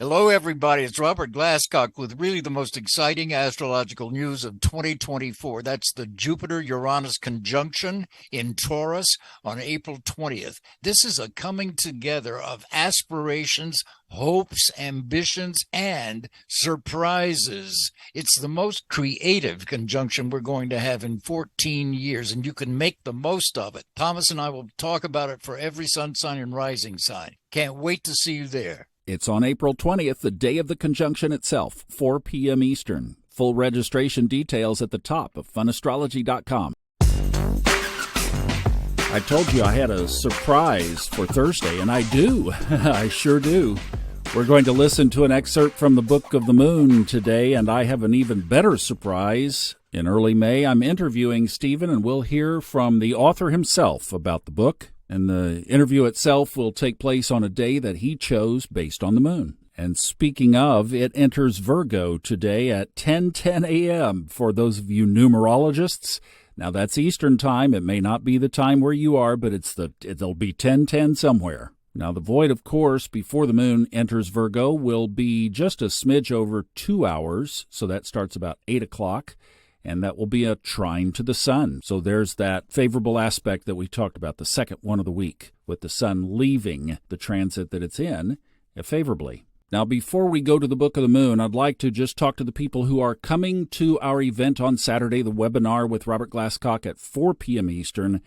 Hello, everybody. It's Robert Glasscock with really the most exciting astrological news of 2024. That's the Jupiter-Uranus conjunction in Taurus on April 20th. This is a coming together of aspirations, hopes, ambitions, and surprises. It's the most creative conjunction we're going to have in 14 years, and you can make the most of it. Thomas and I will talk about it for every sun sign and rising sign. Can't wait to see you there. It's on April 20th, the day of the conjunction itself, 4 p.m. Eastern. Full registration details at the top of funastrology.com. I told you I had a surprise for Thursday, and I do. I sure do. We're going to listen to an excerpt from the Book of the Moon today, and I have an even better surprise. In early May, I'm interviewing Stephen, and we'll hear from the author himself about the book. And the interview itself will take place on a day that he chose based on the moon. And speaking of, it enters Virgo today at 10:10 a.m. for those of you numerologists. Now, that's Eastern time. It may not be the time where you are, but it'll be 10:10 somewhere. Now, the void, of course, before the moon enters Virgo will be just a smidge over 2 hours, so that starts about 8 o'clock. And that will be a trine to the sun. So there's that favorable aspect that we talked about, the second one of the week, with the sun leaving the transit that it's in favorably. Now, before we go to the Book of the Moon, I'd like to just talk to the people who are coming to our event on Saturday, the webinar with Robert Glasscock at 4 p.m. Eastern,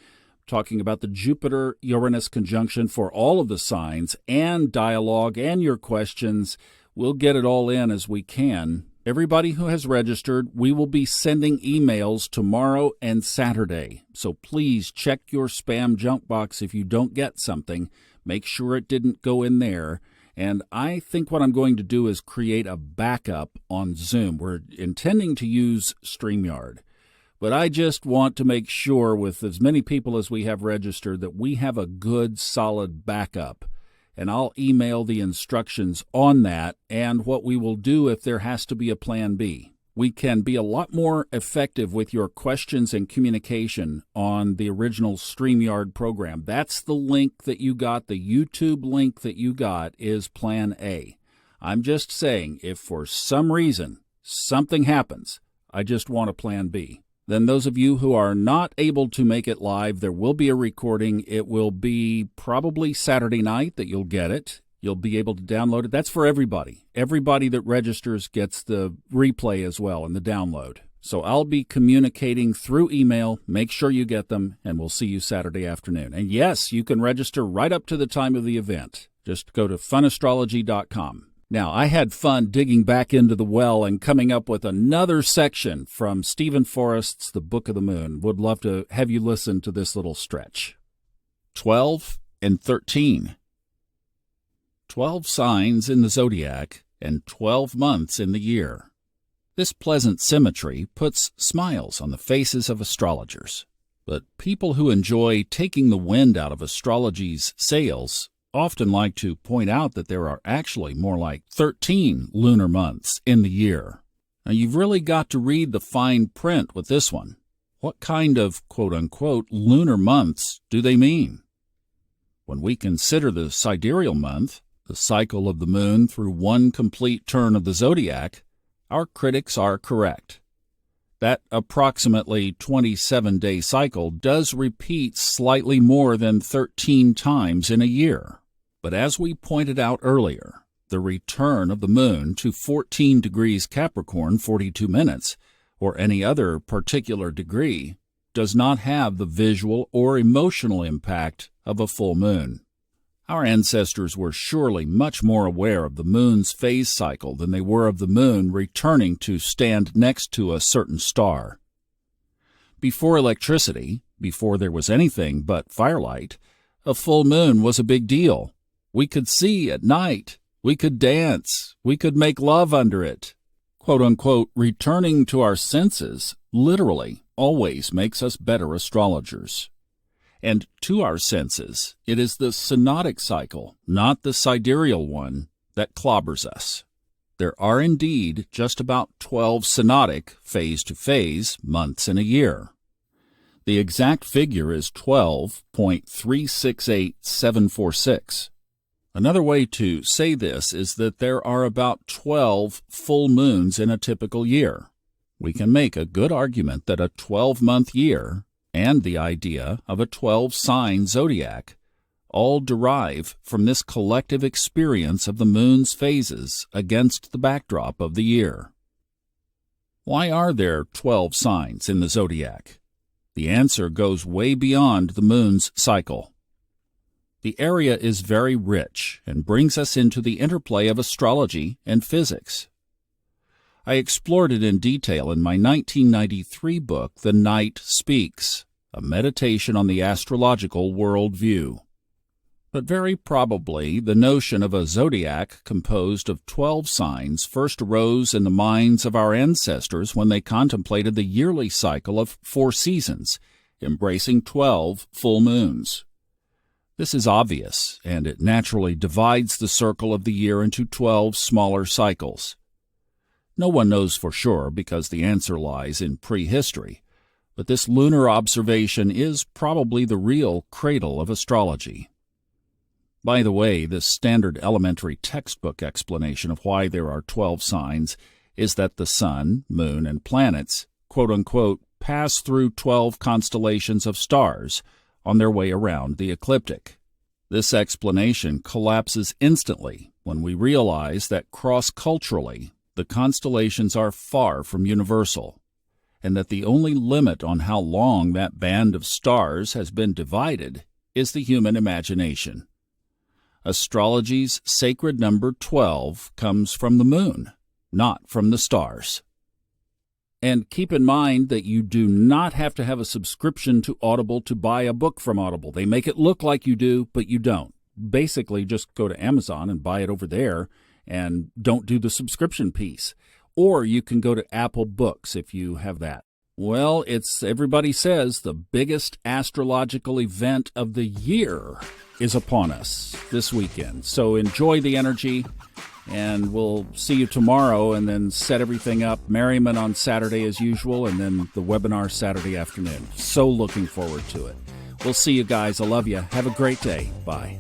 talking about the Jupiter-Uranus conjunction for all of the signs and dialogue and your questions. We'll get it all in as we can. Everybody who has registered, we will be sending emails tomorrow and Saturday. So please check your spam junk box if you don't get something. Make sure it didn't go in there. And I think what I'm going to do is create a backup on Zoom. We're intending to use StreamYard. But I just want to make sure with as many people as we have registered that we have a good, solid backup. And I'll email the instructions on that and what we will do if there has to be a plan B. We can be a lot more effective with your questions and communication on the original StreamYard program. That's the link that you got, the YouTube link that you got is plan A. I'm just saying, if for some reason something happens, I just want a plan B. Then those of you who are not able to make it live, there will be a recording. It will be probably Saturday night that you'll get it. You'll be able to download it. That's for everybody. Everybody that registers gets the replay as well and the download. So I'll be communicating through email. Make sure you get them, and we'll see you Saturday afternoon. And yes, you can register right up to the time of the event. Just go to funastrology.com. Now, I had fun digging back into the well and coming up with another section from Stephen Forrest's The Book of the Moon. Would love to have you listen to this little stretch. 12 and 13. 12 signs in the zodiac and 12 months in the year. This pleasant symmetry puts smiles on the faces of astrologers. But people who enjoy taking the wind out of astrology's sails often like to point out that there are actually more like 13 lunar months in the year. Now, you've really got to read the fine print with this one. What kind of quote-unquote lunar months do they mean? When we consider the sidereal month, the cycle of the moon through one complete turn of the zodiac, our critics are correct. That approximately 27-day cycle does repeat slightly more than 13 times in a year. But as we pointed out earlier, the return of the moon to 14 degrees Capricorn, 42 minutes, or any other particular degree, does not have the visual or emotional impact of a full moon. Our ancestors were surely much more aware of the moon's phase cycle than they were of the moon returning to stand next to a certain star. Before electricity, before there was anything but firelight, a full moon was a big deal. We could see at night. We could dance. We could make love under it. Quote-unquote, returning to our senses literally always makes us better astrologers. And to our senses, it is the synodic cycle, not the sidereal one, that clobbers us. There are indeed just about 12 synodic, phase-to-phase, months in a year. The exact figure is 12.368746. Another way to say this is that there are about 12 full moons in a typical year. We can make a good argument that a 12-month year and the idea of a 12-sign zodiac all derive from this collective experience of the moon's phases against the backdrop of the year. Why are there 12 signs in the zodiac? The answer goes way beyond the moon's cycle. The area is very rich and brings us into the interplay of astrology and physics. I explored it in detail in my 1993 book, The Night Speaks, a meditation on the astrological worldview. But very probably the notion of a zodiac composed of 12 signs first arose in the minds of our ancestors when they contemplated the yearly cycle of 4 seasons, embracing 12 full moons. This is obvious, and it naturally divides the circle of the year into 12 smaller cycles. No one knows for sure because the answer lies in prehistory, but this lunar observation is probably the real cradle of astrology. By the way, the standard elementary textbook explanation of why there are 12 signs is that the sun, moon, and planets, quote-unquote, pass through 12 constellations of stars on their way around the ecliptic. This explanation collapses instantly when we realize that cross-culturally, the constellations are far from universal, and that the only limit on how long that band of stars has been divided is the human imagination. Astrology's sacred number 12 comes from the moon, not from the stars. And keep in mind that you do not have to have a subscription to Audible to buy a book from Audible. They make it look like you do, but you don't. Basically, just go to Amazon and buy it over there and don't do the subscription piece. Or you can go to Apple Books if you have that. Well, everybody says the biggest astrological event of the year is upon us this weekend. So enjoy the energy, and we'll see you tomorrow and then set everything up. Merriment on Saturday as usual, and then the webinar Saturday afternoon. So looking forward to it. We'll see you guys. I love you. Have a great day. Bye.